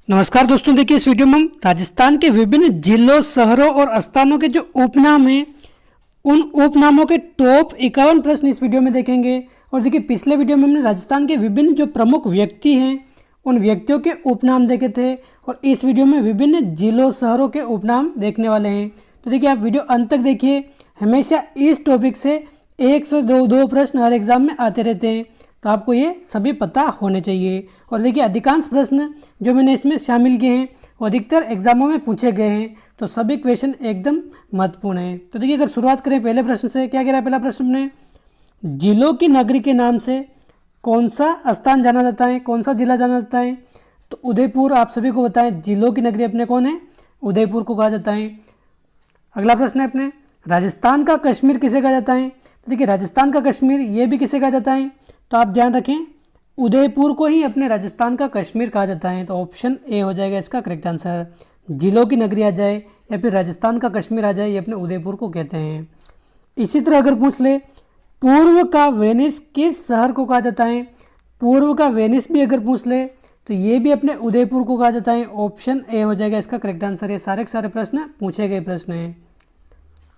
नमस्कार दोस्तों, देखिए इस वीडियो में हम राजस्थान के विभिन्न जिलों, शहरों और स्थानों के जो उपनाम हैं उन उपनामों के टॉप 51 प्रश्न इस वीडियो में देखेंगे। और देखिए पिछले वीडियो में हमने राजस्थान के विभिन्न जो प्रमुख व्यक्ति हैं उन व्यक्तियों के उपनाम देखे थे और इस वीडियो में विभिन्न जिलों, शहरों के उपनाम देखने वाले हैं। तो देखिए आप वीडियो अंत तक देखिए, हमेशा इस टॉपिक से 1 से 2 प्रश्न हर एग्जाम में आते रहते हैं, तो आपको ये सभी पता होने चाहिए। और देखिए अधिकांश प्रश्न जो मैंने इसमें शामिल किए हैं वो अधिकतर एग्जामों में पूछे गए हैं, तो सभी क्वेश्चन एकदम महत्वपूर्ण हैं। तो देखिए अगर शुरुआत करें पहले प्रश्न से, क्या कह रहा है पहला प्रश्न अपने, जिलों की नगरी के नाम से कौन सा स्थान जाना जाता है, कौन सा जिला जाना जाता है? तो उदयपुर आप सभी को बताएं, जिलों की नगरी अपने कौन है, उदयपुर को कहा जाता है। अगला प्रश्न है अपने, राजस्थान का कश्मीर किसे कहा जाता है? तो देखिए राजस्थान का कश्मीर ये भी किसे कहा जाता है? तो आप ध्यान रखें, उदयपुर को ही अपने राजस्थान का कश्मीर कहा जाता है। तो ऑप्शन ए हो जाएगा इसका करेक्ट आंसर। जिलों की नगरी आ जाए या फिर राजस्थान का कश्मीर आ जाए, ये अपने उदयपुर को कहते हैं। इसी तरह अगर पूछ ले, पूर्व का वेनिस किस शहर को कहा जाता है? पूर्व का वेनिस भी अगर पूछ ले तो ये भी अपने उदयपुर को कहा जाता है। ऑप्शन ए हो जाएगा इसका करेक्ट आंसर। ये सारे के सारे प्रश्न पूछे गए प्रश्न हैं।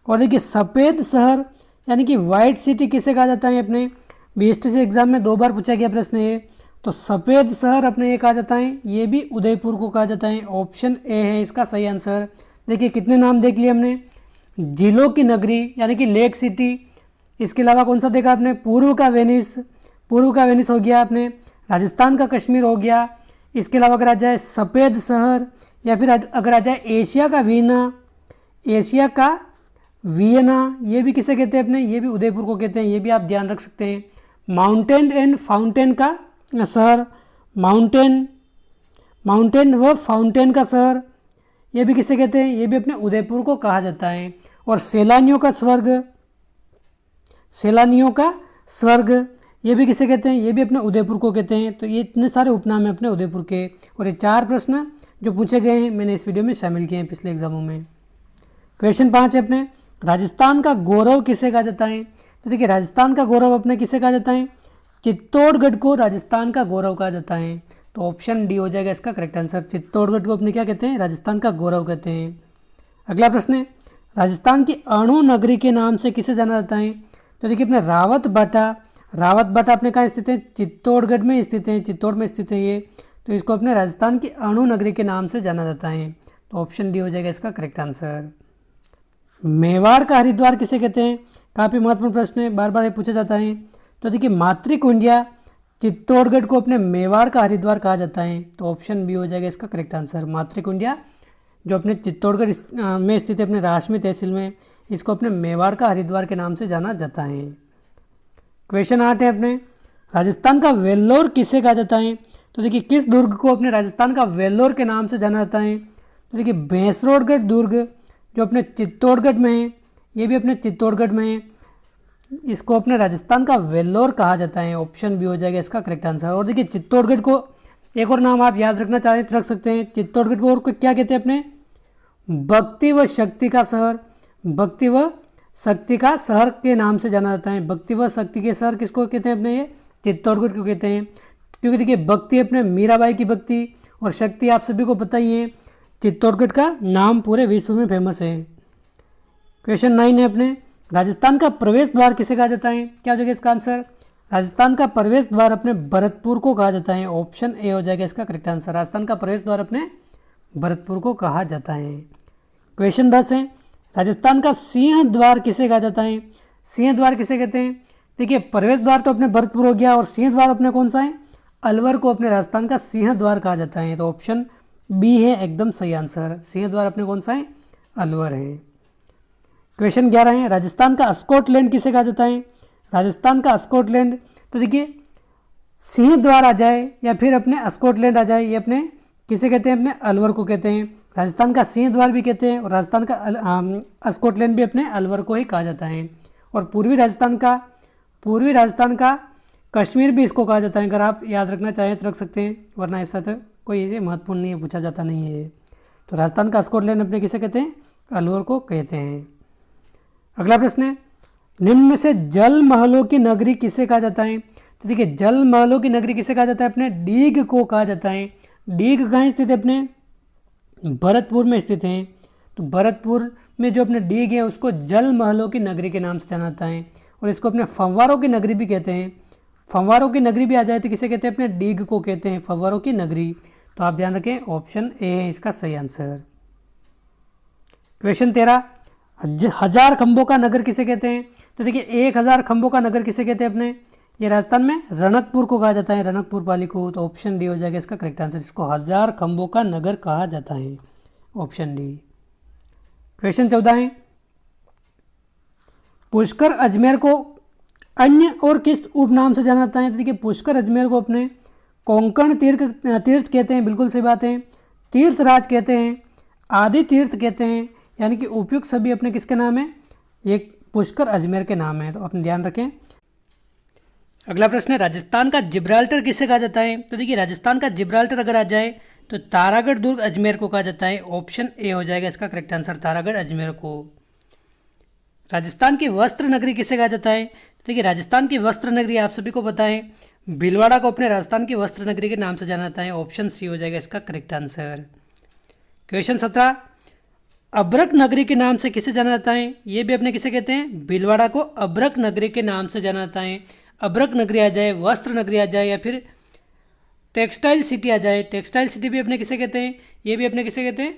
और देखिए सफ़ेद शहर यानी कि वाइट सिटी किसे कहा जाता है? अपने बीएसटीसी एग्जाम में 2 बार पूछा गया प्रश्न है। तो सफ़ेद शहर अपने ये कहा जाता है, ये भी उदयपुर को कहा जाता है। ऑप्शन ए है इसका सही आंसर। देखिए कितने नाम देख लिए हमने, जिलों की नगरी यानी कि लेक सिटी, इसके अलावा कौन सा देखा आपने, पूर्व का वेनिस, पूर्व का वेनिस हो गया आपने, राजस्थान का कश्मीर हो गया। इसके अलावा अगर आ जाए सफ़ेद शहर या फिर अगर आ जाए एशिया का वीना, एशिया का वियना, ये भी किसे कहते हैं अपने, ये भी उदयपुर को कहते हैं। ये भी आप ध्यान रख सकते हैं। माउंटेन एंड फाउंटेन का शहर, माउंटेन व फाउंटेन का शहर, ये भी किसे कहते हैं, ये भी अपने उदयपुर को कहा जाता है। और सैलानियों का स्वर्ग, सैलानियों का स्वर्ग, ये भी किसे कहते हैं, ये भी अपने उदयपुर को कहते हैं। तो ये इतने सारे उपनाम हैं अपने उदयपुर के। और ये 4 प्रश्न जो पूछे गए हैं मैंने इस वीडियो में शामिल किए हैं पिछले एग्जामों में। क्वेश्चन 5 है अपने, राजस्थान का गौरव किसे कहा जाता है? तो देखिए राजस्थान का गौरव अपने किसे कहा जाता है? चित्तौड़गढ़ को राजस्थान का गौरव कहा जाता है। तो ऑप्शन डी हो जाएगा इसका करेक्ट आंसर। चित्तौड़गढ़ को अपने क्या कहते हैं, राजस्थान का गौरव कहते हैं। अगला प्रश्न है, राजस्थान की अणु नगरी के नाम से किसे जाना जाता है? तो देखिए अपने रावत बाटा अपने कहाँ स्थित है, चित्तौड़गढ़ में स्थित है, चित्तौड़ में स्थित है ये। तो इसको अपने राजस्थान की अणु नगरी के नाम से जाना जाता है। तो ऑप्शन डी हो जाएगा इसका करेक्ट आंसर। मेवाड़ का हरिद्वार किसे कहते हैं? काफ़ी महत्वपूर्ण प्रश्न है, बार बार ये पूछा जाता है। तो देखिए मातृकुंडिया चित्तौड़गढ़ को अपने मेवाड़ का हरिद्वार कहा जाता है। तो ऑप्शन बी हो जाएगा इसका करेक्ट आंसर। मातृकुंडिया जो अपने चित्तौड़गढ़ में स्थित है, अपने राशमी तहसील में, इसको अपने मेवाड़ का हरिद्वार के नाम से जाना जाता है। क्वेश्चन 8 है अपने, राजस्थान का वेल्लोर किसे कहा जाता है? तो देखिए किस दुर्ग को अपने राजस्थान का वेल्लोर के नाम से जाना जाता है? तो देखिए भैंसरोडगढ़ दुर्ग जो अपने चित्तौड़गढ़ में है, ये भी अपने चित्तौड़गढ़ में है, इसको अपने राजस्थान का वेल्लोर कहा जाता है। ऑप्शन बी हो जाएगा इसका करेक्ट आंसर। और देखिए चित्तौड़गढ़ को एक और नाम आप याद रखना चाहें तो रख सकते हैं, चित्तौड़गढ़ को और क्या कहते हैं अपने, भक्ति व शक्ति का शहर, भक्ति व शक्ति का शहर के नाम से जाना जाता है। भक्ति व शक्ति के शहर किसको कहते हैं अपने, ये चित्तौड़गढ़ को कहते हैं। क्योंकि देखिए भक्ति अपने मीराबाई की भक्ति और शक्ति आप सभी को पता ही है, चित्तौड़गढ़ का नाम पूरे विश्व में फेमस है। क्वेश्चन 9 है अपने, राजस्थान का प्रवेश द्वार किसे कहा जाता है? क्या हो जाएगा इसका आंसर? राजस्थान का प्रवेश द्वार अपने भरतपुर को कहा जाता है। ऑप्शन ए हो जाएगा इसका करेक्ट आंसर। राजस्थान का प्रवेश द्वार अपने भरतपुर को कहा जाता है। क्वेश्चन 10 है, राजस्थान का सिंह द्वार किसे कहा जाता है? सिंह द्वार किसे कहते हैं? देखिए प्रवेश द्वार तो अपने भरतपुर हो गया, और सिंह द्वार अपने कौन सा है, अलवर को अपने राजस्थान का सिंह द्वार कहा जाता है। तो ऑप्शन बी है एकदम सही आंसर। सिंह द्वार अपने कौन सा है, अलवर है। क्वेश्चन 11 है, राजस्थान का स्कॉटलैंड किसे कहा जाता है? राजस्थान का स्कॉटलैंड, तो देखिए सिंह द्वार आ जाए या फिर अपने स्कॉटलैंड आ जाए, ये अपने किसे कहते हैं, अपने अलवर को कहते हैं। राजस्थान का सिंह द्वार भी कहते हैं और राजस्थान का स्कॉटलैंड भी अपने अलवर को ही कहा जाता है। और पूर्वी राजस्थान का कश्मीर भी इसको कहा जाता है। अगर आप याद रखना चाहें तो रख सकते हैं, वरना ऐसा तो कोई ये महत्वपूर्ण नहीं है, पूछा जाता नहीं है। तो राजस्थान का स्कॉटलैंड अपने किसे कहते हैं, अलवर को कहते हैं। अगला प्रश्न है, निम्न में से जल महलों की नगरी किसे कहा जाता है? तो देखिए जल महलों की नगरी किसे कहा जाता है, अपने डीग को कहा जाता है। डीग कहाँ स्थित है अपने? भरतपुर में स्थित हैं। तो भरतपुर में जो अपने डीग है उसको जल महलों की नगरी के नाम से जाना जाता है और इसको अपने फव्वारों की नगरी भी कहते हैं। फव्वारों की नगरी भी आ जाए तो किसे कहते हैं? अपने डीग को कहते हैं फव्वारों की नगरी। तो आप ध्यान रखें ऑप्शन ए है इसका सही आंसर। क्वेश्चन 13, 1000 खंभों का नगर किसे कहते हैं? तो देखिए 1000 खंभों का नगर किसे कहते हैं अपने? ये राजस्थान में रणकपुर को कहा जाता है, रणकपुर पाली को। तो ऑप्शन डी हो जाएगा इसका करेक्ट आंसर। इसको 1000 खंभों का नगर कहा जाता है, ऑप्शन डी। क्वेश्चन 14 है, पुष्कर अजमेर को अन्य और किस उपनाम से जाना जाता है? तो देखिए पुष्कर अजमेर को अपने कोंकण तीर्थ कहते हैं, बिल्कुल सही बात है। तीर्थराज कहते हैं, आदि तीर्थ कहते हैं, यानी कि उपयुक्त सभी अपने किसके नाम है? एक पुष्कर अजमेर के नाम है। तो अपने ध्यान रखें। अगला प्रश्न है, राजस्थान का जिब्राल्टर किसे कहा जाता है? तो देखिए राजस्थान का जिब्राल्टर अगर आ जाए तो तारागढ़ दुर्ग अजमेर को कहा जाता है, ऑप्शन ए हो जाएगा इसका करेक्ट आंसर, तारागढ़ अजमेर को। राजस्थान की वस्त्र नगरी किसे कहा जाता है? देखिए राजस्थान की वस्त्र नगरी आप सभी को पता है, भीलवाड़ा को अपने राजस्थान की वस्त्र नगरी के नाम से जाना जाता है, ऑप्शन सी हो जाएगा इसका करेक्ट आंसर। क्वेश्चन 17, अब्रक नगरी के नाम से किसे जाना जाता है? ये भी अपने किसे कहते हैं? भीलवाड़ा को अब्रक नगरी के नाम से जाना जाता है। अब्रक नगरी आ जाए, वस्त्र नगरी आ जाए, या फिर टेक्सटाइल सिटी आ जाए। टेक्सटाइल सिटी भी अपने किसे कहते हैं? ये भी अपने किसे कहते हैं?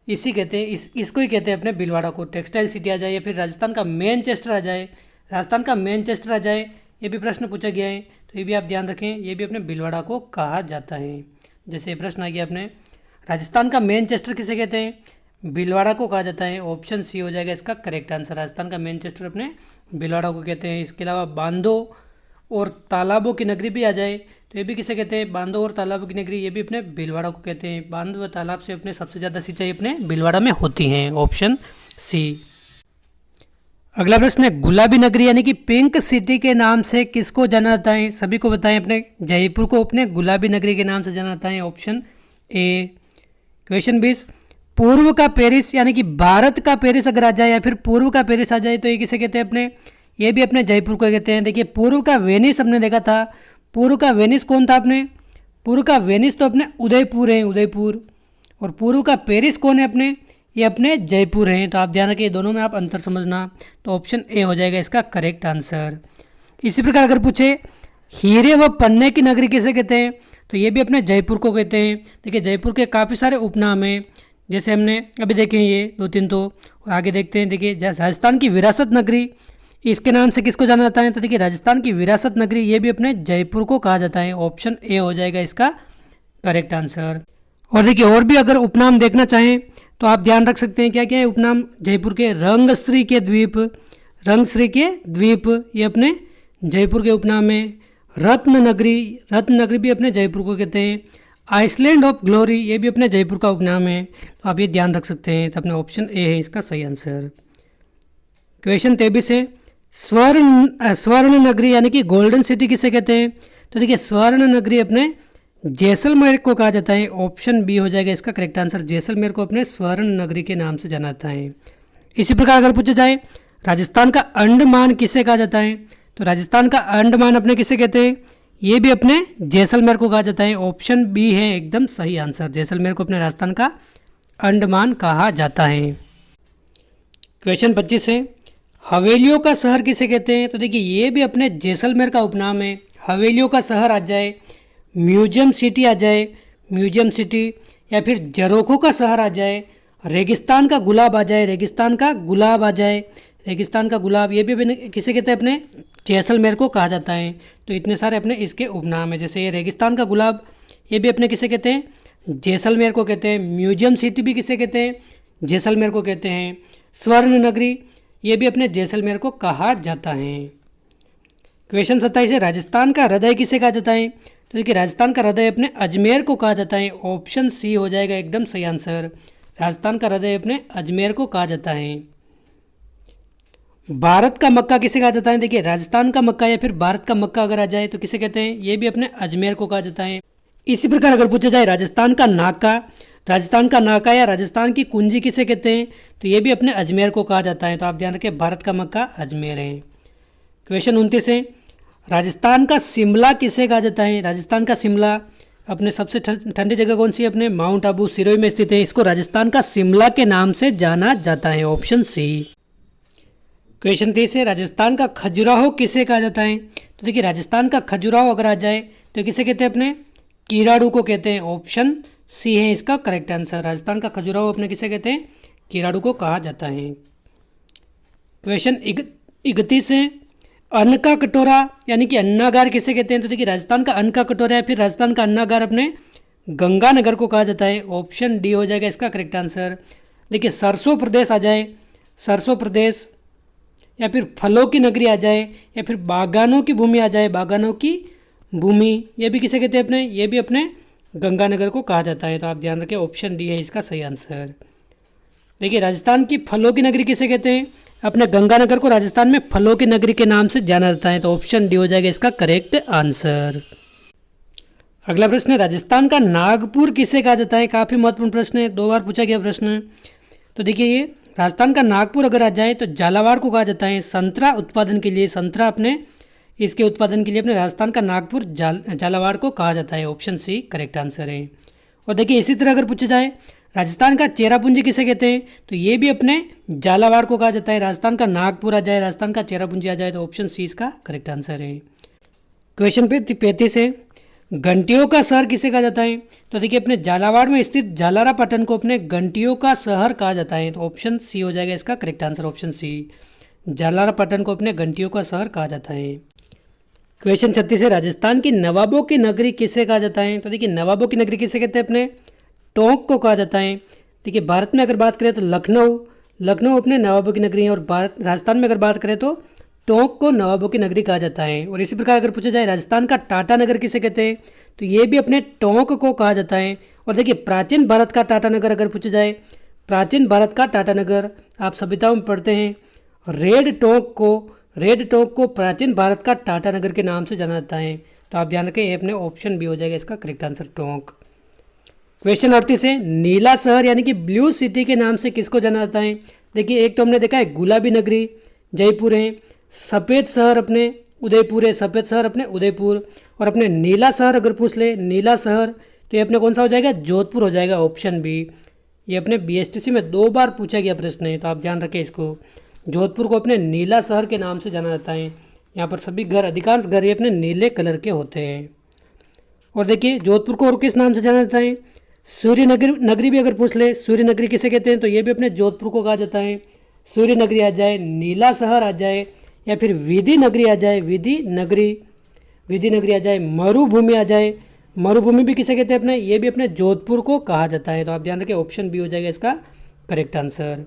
इसी कहते हैं, इसको ही कहते हैं अपने भीलवाड़ा को। टेक्सटाइल सिटी आ जाए, या फिर राजस्थान का मैनचेस्टर आ जाए, राजस्थान का मैनचेस्टर आ जाए, ये भी प्रश्न पूछा गया है। तो ये भी आप ध्यान रखें, ये भी अपने भीलवाड़ा को कहा जाता है। जैसे प्रश्न आ गया अपने, राजस्थान का मैनचेस्टर किसे कहते हैं? भीलवाड़ा को कहा जाता है, ऑप्शन सी हो जाएगा इसका करेक्ट आंसर। राजस्थान का मैनचेस्टर अपने भीलवाड़ा को कहते हैं। इसके अलावा बांधों और तालाबों की नगरी भी आ जाए तो ये भी किसे कहते हैं? बांधों और तालाबों की नगरी, ये भी अपने भीलवाड़ा को कहते हैं। बांध व तालाब से अपने सबसे ज़्यादा सिंचाई अपने भीलवाड़ा में होती हैं, ऑप्शन सी। अगला प्रश्न है, गुलाबी नगरी यानी कि पिंक सिटी के नाम से किसको जाना जाता है? सभी को बताएं, अपने जयपुर को अपने गुलाबी नगरी के नाम से जाना जाता है, ऑप्शन ए। क्वेश्चन 20, पूर्व का पेरिस यानी कि भारत का पेरिस अगर आ जाए या फिर पूर्व का पेरिस आ जाए तो ये किसे कहते हैं अपने? ये भी अपने जयपुर को कहते हैं। देखिए पूर्व का वेनिस हमने देखा था, पूर्व का वेनिस कौन था अपने? पूर्व का वेनिस तो अपने उदयपुर है, उदयपुर। और पूर्व का पेरिस कौन है अपने? ये अपने जयपुर हैं। तो आप ध्यान रखिए, दोनों में आप अंतर समझना। तो ऑप्शन ए हो जाएगा इसका करेक्ट आंसर। इसी प्रकार अगर पूछे हीरे व पन्ने की नगरी किसे कहते हैं? तो ये भी अपने जयपुर को कहते हैं। देखिए जयपुर के काफ़ी सारे उपनाम हैं, जैसे हमने अभी देखे हैं ये 2-3 तो, और आगे देखते हैं। देखिए राजस्थान की विरासत नगरी, इसके नाम से किसको जाना जाता है? तो देखिए राजस्थान की विरासत नगरी, ये भी अपने जयपुर को कहा जाता है, ऑप्शन ए हो जाएगा इसका करेक्ट आंसर। और देखिए और भी अगर उपनाम देखना चाहें तो आप ध्यान रख सकते हैं क्या क्या है उपनाम जयपुर के। रंगश्री के द्वीप, रंगश्री के द्वीप ये अपने जयपुर के उपनाम है। रत्न नगरी, रत्न नगरी भी अपने जयपुर को कहते हैं। आइसलैंड ऑफ ग्लोरी, ये भी अपने जयपुर का उपनाम है। तो आप ये ध्यान रख सकते हैं। तो अपना ऑप्शन ए है इसका सही आंसर। क्वेश्चन 23 है, स्वर्ण नगरी यानी कि गोल्डन सिटी किसे कहते हैं? तो देखिए स्वर्ण नगरी अपने जैसलमेर को कहा जाता है, ऑप्शन बी हो जाएगा इसका करेक्ट आंसर। जैसलमेर को अपने स्वर्ण नगरी के नाम से जाना जाता है। इसी प्रकार अगर पूछा जाए राजस्थान का अंडमान किसे कहा जाता है? तो राजस्थान का अंडमान अपने किसे कहते हैं? ये भी अपने जैसलमेर को कहा जाता है, ऑप्शन बी है एकदम सही आंसर। जैसलमेर को अपने राजस्थान का अंडमान कहा जाता है। क्वेश्चन 25 है, हवेलियों का शहर किसे कहते हैं? तो देखिए ये भी अपने जैसलमेर का उपनाम है। हवेलियों का शहर आ जाए, म्यूजियम सिटी आ जाए, म्यूजियम सिटी, या फिर जरोखों का शहर आ जाए, रेगिस्तान का गुलाब आ जाए, रेगिस्तान का गुलाब आ जाए, रेगिस्तान का गुलाब, ये भी अपने किसे कहते हैं? अपने जैसलमेर को कहा जाता है। तो इतने सारे अपने इसके उपनाम है। जैसे ये रेगिस्तान का गुलाब, ये भी अपने किसे कहते हैं? जैसलमेर को कहते हैं। म्यूजियम सिटी भी किसे कहते हैं? जैसलमेर को कहते हैं। स्वर्ण नगरी, ये भी अपने जैसलमेर को कहा जाता है। क्वेश्चन 27 है, राजस्थान का हृदय किसे कहा जाता है? तो देखिए राजस्थान का हृदय अपने अजमेर को कहा जाता है, ऑप्शन सी हो जाएगा एकदम सही आंसर। राजस्थान का हृदय अपने अजमेर को कहा जाता है। भारत का मक्का किसे कहा जाता है? देखिए राजस्थान का मक्का या फिर भारत का मक्का अगर आ जाए तो किसे कहते हैं? ये भी अपने अजमेर को कहा जाता है। इसी प्रकार अगर पूछा जाए राजस्थान का नाका, राजस्थान का नाका या राजस्थान की कुंजी किसे कहते हैं? तो ये भी अपने अजमेर को कहा जाता है। तो आप ध्यान रखें, भारत का मक्का अजमेर है। क्वेश्चन 29 है, राजस्थान का शिमला किसे कहा जाता है? राजस्थान का शिमला अपने सबसे ठंडी जगह कौन सी है? अपने माउंट आबू सिरोही में स्थित है। इसको राजस्थान का शिमला के नाम से जाना जाता है, ऑप्शन सी। क्वेश्चन 30 है, राजस्थान का खजुराहो किसे कहा जाता है? तो देखिए राजस्थान का खजुराहो अगर आ जाए तो किसे कहते हैं? अपने कीराड़ू को कहते हैं, ऑप्शन सी है इसका करेक्ट आंसर। राजस्थान का खजुराहो अपने किसे कहते हैं? कीराड़ू को कहा जाता है। क्वेश्चन 31 है, अन्न का कटोरा यानी कि अन्नागार किसे कहते हैं? तो देखिए राजस्थान का अन्न का कटोरा है, फिर राजस्थान का अन्नागार अपने गंगानगर को कहा जाता है, ऑप्शन डी हो जाएगा इसका करेक्ट आंसर। देखिए सरसों प्रदेश आ जाए, सरसों प्रदेश, या फिर फलों की नगरी आ जाए, या फिर बागानों की भूमि आ जाए, बागानों की भूमि, ये भी किसे कहते हैं? अपने ये भी अपने गंगानगर को कहा जाता है। तो आप ध्यान रखें, ऑप्शन डी है इसका सही आंसर। देखिए राजस्थान की फलों की नगरी किसे कहते हैं? अपने गंगानगर को राजस्थान में फलों की नगरी के नाम से जाना जाता है, तो ऑप्शन डी हो जाएगा इसका करेक्ट आंसर। अगला प्रश्न है, राजस्थान का नागपुर किसे कहा जाता है? काफ़ी महत्वपूर्ण प्रश्न है, 2 बार पूछा गया प्रश्न है। तो देखिए ये राजस्थान का नागपुर अगर आ जाए तो झालावाड़ को कहा जाता है संतरा उत्पादन के लिए, संतरा अपने इसके उत्पादन के लिए अपने राजस्थान का नागपुर झालावाड़ को कहा जाता है, ऑप्शन सी करेक्ट आंसर है। और देखिए इसी तरह अगर पूछा जाए राजस्थान का चेरापूंजी किसे कहते हैं? तो ये भी अपने झालावाड़ को कहा जाता है। राजस्थान का नागपुर आ जाए, राजस्थान का चेरापूंजी आ जाए, तो ऑप्शन सी इसका करेक्ट आंसर है। क्वेश्चन 35 है, घंटियों का शहर किसे कहा जाता है? तो देखिए अपने झालावाड़ में स्थित झालरापाटन को अपने घंटियों का शहर कहा जाता है, तो ऑप्शन सी हो जाएगा इसका correct answer, option C. Jhalrapatan को अपने घंटियों का शहर कहा जाता है। क्वेश्चन 36 है, राजस्थान की नवाबों की नगरी किसे कहा जाता है? तो देखिए नवाबों की नगरी किसे कहते हैं? अपने टोंक को कहा जाता है। देखिए भारत में अगर बात करें तो लखनऊ अपने नवाबों की नगरी है, और राजस्थान में अगर बात करें तो टोंक को नवाबों की नगरी कहा जाता है। और इसी प्रकार अगर पूछा जाए राजस्थान का टाटा नगर किसे कहते हैं? तो ये भी अपने टोंक को कहा जाता है। और देखिए प्राचीन भारत का टाटा नगर अगर पूछा जाए, प्राचीन भारत का टाटा नगर आप सभ्यताओं में पढ़ते हैं, रेड टोंक को प्राचीन भारत का टाटा नगर के नाम से जाना जाता है। तो आप ध्यान रखें, ये अपने ऑप्शन बी हो जाएगा इसका करेक्ट आंसर, टोंक। क्वेश्चन 38 है, नीला शहर यानी कि ब्लू सिटी के नाम से किसको जाना जाता है? देखिए एक तो हमने देखा है गुलाबी नगरी जयपुर है, सफ़ेद शहर अपने उदयपुर है, सफ़ेद शहर अपने उदयपुर, और अपने नीला शहर अगर पूछ ले नीला शहर तो ये अपने कौन सा हो जाएगा? जोधपुर हो जाएगा, ऑप्शन बी। ये अपने BSTC में 2 बार पूछा गया प्रश्न है, तो आप ध्यान रखें इसको। जोधपुर को अपने नीला शहर के नाम से जाना जाता है। यहाँ पर सभी घर, अधिकांश घर ये अपने नीले कलर के होते हैं। और देखिए जोधपुर को और किस नाम से जाना जाता है? सूर्य नगरी भी अगर पूछ ले, सूर्य नगरी किसे कहते हैं? तो ये भी अपने जोधपुर को कहा जाता है। सूर्य नगरी आ जाए, नीला शहर आ जाए, या फिर विधि नगरी आ जाए, विधि नगरी आ जाए, मरुभूमि आ जाए, मरुभूमि भी किसे कहते हैं? अपने ये भी अपने जोधपुर को कहा जाता है। तो आप ध्यान रखें, ऑप्शन बी हो जाएगा इसका करेक्ट आंसर।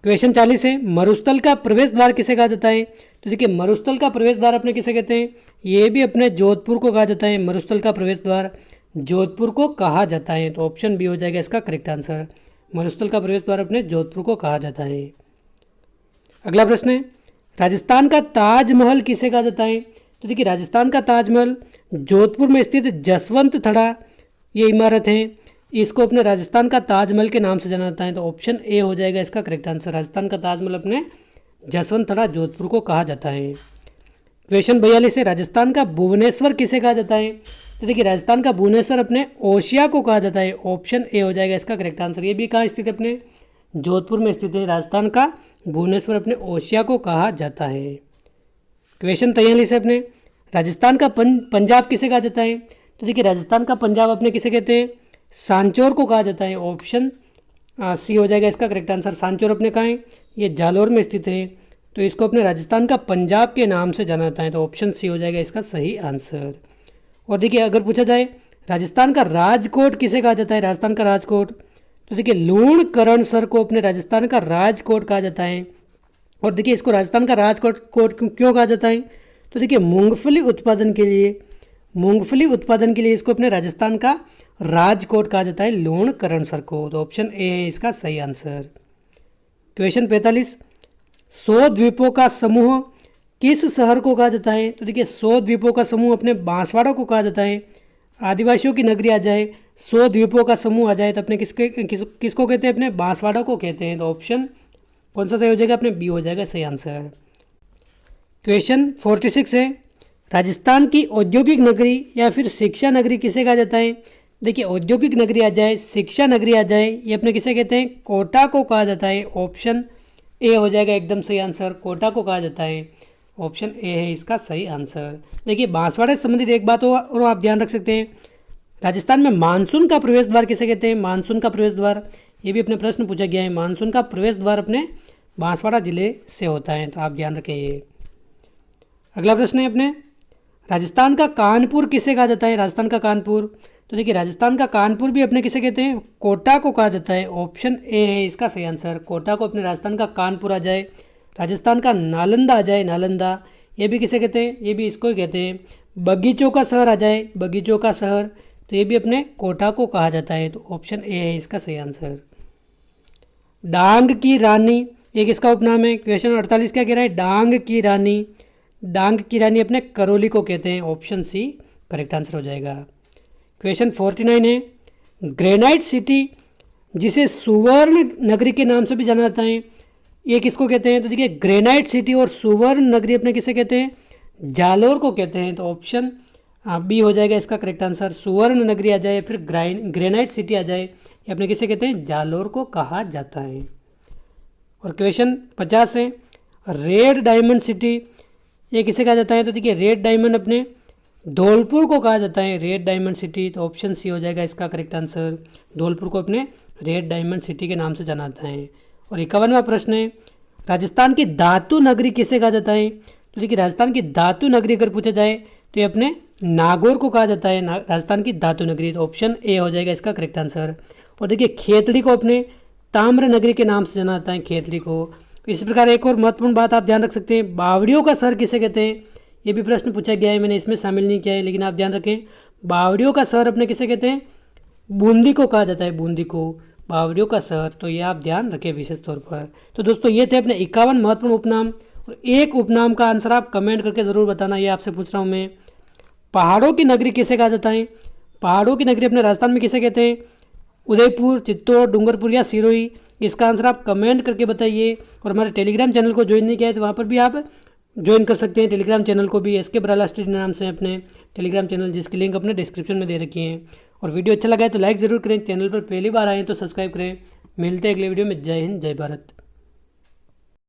क्वेश्चन 40 है, मरुस्थल का प्रवेश द्वार किसे कहा जाता है? तो देखिए मरुस्थल का प्रवेश द्वार अपने किसे कहते हैं? ये भी अपने जोधपुर को कहा जाता है। मरुस्थल का प्रवेश द्वार जोधपुर को कहा जाता है, तो ऑप्शन बी हो जाएगा इसका करेक्ट आंसर। मरुस्थल का प्रवेश द्वार अपने जोधपुर को कहा जाता है। अगला प्रश्न है, राजस्थान का ताजमहल किसे कहा जाता है? तो देखिए राजस्थान का ताजमहल जोधपुर में स्थित जसवंत थड़ा ये इमारत है, इसको अपने राजस्थान का ताजमहल के नाम से जाना जाता है, तो ऑप्शन ए हो जाएगा इसका करेक्ट आंसर। राजस्थान का ताजमहल अपने जसवंत थड़ा जोधपुर को कहा जाता है। क्वेश्चन 42 है, राजस्थान का भुवनेश्वर किसे कहा जाता है? तो देखिए राजस्थान का भुवनेश्वर अपने ओशिया को कहा जाता है, ऑप्शन ए हो जाएगा इसका करेक्ट आंसर। ये भी कहाँ स्थित है? अपने जोधपुर में स्थित है। राजस्थान का भुवनेश्वर अपने ओशिया को कहा जाता है। क्वेश्चन 43 है, अपने राजस्थान का पंजाब किसे कहा जाता है? तो देखिए राजस्थान का पंजाब अपने किसे कहते हैं? सांचौर को कहा जाता है, ऑप्शन सी हो जाएगा इसका करेक्ट आंसर। सांचौर अपने कहाँ है? ये जालौर में स्थित है, तो इसको अपने राजस्थान का पंजाब के नाम से जाना जाता है, तो ऑप्शन सी हो जाएगा इसका सही आंसर। और देखिए अगर पूछा जाए राजस्थान का राजकोट किसे कहा जाता है? राजस्थान का राजकोट, तो देखिए लूणकरणसर को अपने राजस्थान का राजकोट कहा जाता है। और देखिए इसको राजस्थान का राजकोट क्यों कहा जाता है? तो देखिए मूंगफली उत्पादन के लिए इसको अपने राजस्थान का राजकोट कहा जाता है, लूणकरणसर को, तो ऑप्शन ए है इसका सही आंसर। क्वेश्चन 45, 100 द्वीपों का समूह किस शहर को कहा जाता है? तो देखिए 100 द्वीपों का समूह अपने बांसवाड़ा को कहा जाता है। आदिवासियों की नगरी आ जाए, 100 द्वीपों का समूह आ जाए, तो अपने किसको कहते हैं? अपने बांसवाड़ा को कहते हैं, तो ऑप्शन कौन सा सही हो जाएगा? अपने बी हो जाएगा सही आंसर। क्वेश्चन 46 है, राजस्थान की औद्योगिक नगरी या फिर शिक्षा नगरी किसे कहा जाता है? देखिए, औद्योगिक नगरी आ जाए, शिक्षा नगरी आ जाए, ये अपने किसे कहते हैं? कोटा को कहा जाता है। ऑप्शन ए हो जाएगा एकदम सही आंसर, कोटा को कहा जाता है। ऑप्शन ए है इसका सही आंसर। देखिए, बांसवाड़ा से संबंधित एक बात और आप ध्यान रख सकते हैं, राजस्थान में मानसून का प्रवेश द्वार किसे कहते हैं? मानसून का प्रवेश द्वार, ये भी अपने प्रश्न पूछा गया है। मानसून का प्रवेश द्वार अपने बांसवाड़ा जिले से होता है, तो आप ध्यान रखें ये। अगला प्रश्न है अपने, राजस्थान का कानपुर किसे कहा जाता है? राजस्थान का कानपुर, तो देखिए राजस्थान का कानपुर भी अपने किसे कहते हैं? कोटा को कहा जाता है। ऑप्शन ए है इसका सही आंसर, कोटा को अपने राजस्थान का कानपुर आ जाए। राजस्थान का नालंदा आ जाए, नालंदा, ये भी किसे कहते हैं? ये भी इसको ही कहते हैं। बगीचों का शहर आ जाए, बगीचों का शहर, तो ये भी अपने कोटा को कहा जाता है। तो ऑप्शन ए है इसका सही आंसर। डांग की रानी, ये किसका उपनाम है? क्वेश्चन 48 क्या कह रहा है? डांग की रानी, डांग की रानी अपने करौली को कहते हैं। ऑप्शन सी करेक्ट आंसर हो जाएगा। क्वेश्चन 49 है, ग्रेनाइट सिटी जिसे सुवर्ण नगरी के नाम से भी जाना जाता है, ये किसको कहते हैं? तो देखिए, ग्रेनाइट सिटी और सुवर्ण नगरी अपने किसे कहते हैं? जालोर को कहते हैं। तो ऑप्शन बी हो जाएगा इसका करेक्ट आंसर। सुवर्ण नगरी आ जाए फिर ग्रेनाइट सिटी आ जाए, ये अपने किसे कहते हैं? जालोर को कहा जाता है। और क्वेश्चन 50 है, रेड डायमंड सिटी, ये किसे कहा जाता है? तो देखिए, रेड डायमंड अपने धौलपुर को कहा जाता है, रेड डायमंड सिटी। तो ऑप्शन सी हो जाएगा इसका करेक्ट आंसर। धौलपुर को अपने रेड डायमंड सिटी के नाम से जाना जाता है। और 51वां प्रश्न है, राजस्थान की धातु नगरी किसे कहा जाता है? तो देखिए, राजस्थान की धातु नगरी अगर पूछा जाए तो ये अपने नागौर को कहा जाता है, राजस्थान की धातु नगरी। तो ऑप्शन ए हो जाएगा इसका करेक्ट आंसर। और देखिए, खेतड़ी को अपने ताम्र नगरी के नाम से जाना जाता है, खेतड़ी को। इसी प्रकार एक और महत्वपूर्ण बात आप ध्यान रख सकते हैं, बावड़ियों का शहर किसे कहते हैं? ये भी प्रश्न पूछा गया है, मैंने इसमें शामिल नहीं किया है, लेकिन आप ध्यान रखें, बावड़ियों का शहर अपने किसे कहते हैं? बूंदी को कहा जाता है, बूंदी को, बावड़ियों का शहर। तो ये आप ध्यान रखें विशेष तौर पर। तो दोस्तों, ये थे अपने 51 महत्वपूर्ण उपनाम। और एक उपनाम का आंसर आप कमेंट करके ज़रूर बताना, ये आपसे पूछ रहा हूँ मैं। पहाड़ों की नगरी किसे कहा जाता है? पहाड़ों की नगरी अपने राजस्थान में किसे कहते हैं? उदयपुर, चित्तौड़, डूंगरपुर या सिरोही? इसका आंसर आप कमेंट करके बताइए। और हमारे टेलीग्राम चैनल को ज्वाइन नहीं किया है तो वहाँ पर भी आप ज्वाइन कर सकते हैं। टेलीग्राम चैनल को भी SK बराला स्टडी नाम से अपने टेलीग्राम चैनल, जिसकी लिंक अपने डिस्क्रिप्शन में दे रखी है। और वीडियो अच्छा लगा है तो लाइक ज़रूर करें, चैनल पर पहली बार आए तो सब्सक्राइब करें। मिलते हैं अगले वीडियो में। जय हिंद, जय भारत।